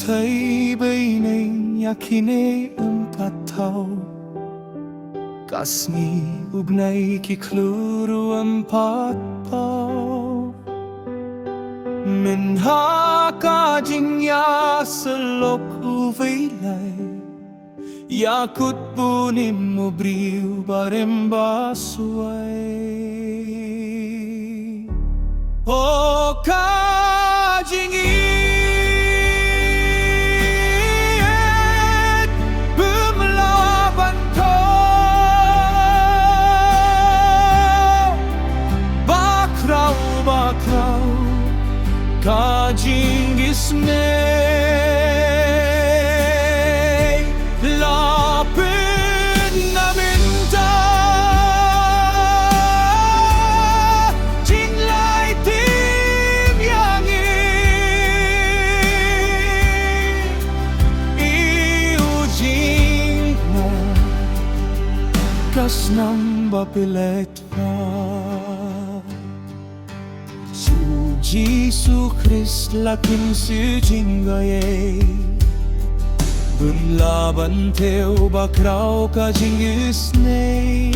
thấy bây nay yakine patau Khasi U Blei ki kluru patau Min ha ka jing ya selok u veilai Yakut punim mo briu baremba suai O ka jing iet bumlaban ko Bakrau ka jing isne Nam bapilet pa Su Jisu Christ lakin si jingaye Bunlaban teo bakraw ka jingis ne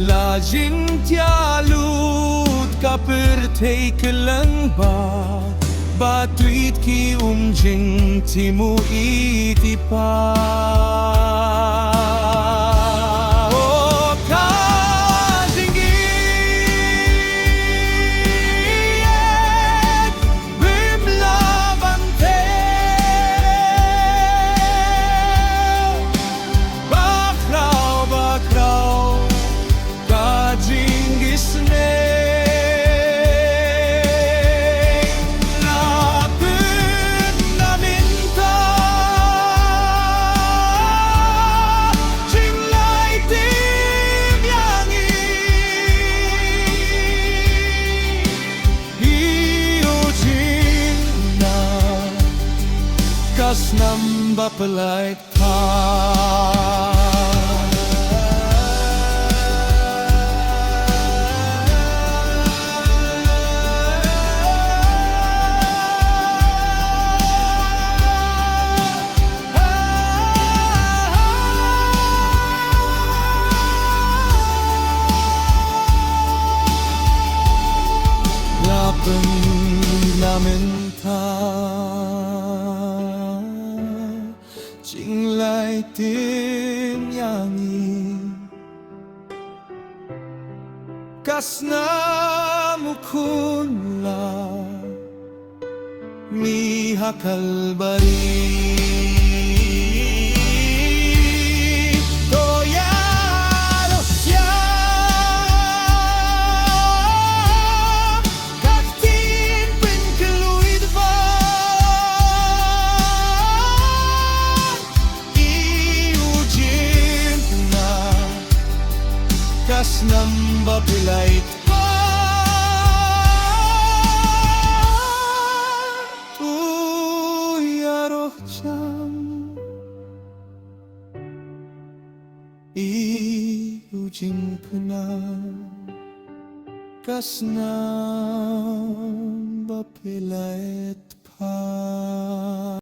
La jintia lut ka pertei kelang ba tuit ki Jingthmu itipa Nam bapalait pa Lapan namin Jinglai tim yangi Kasna mukunla Mi hakal bari Nam bapilait pa Uyaroh jam Jingthmu Nam bapilait pa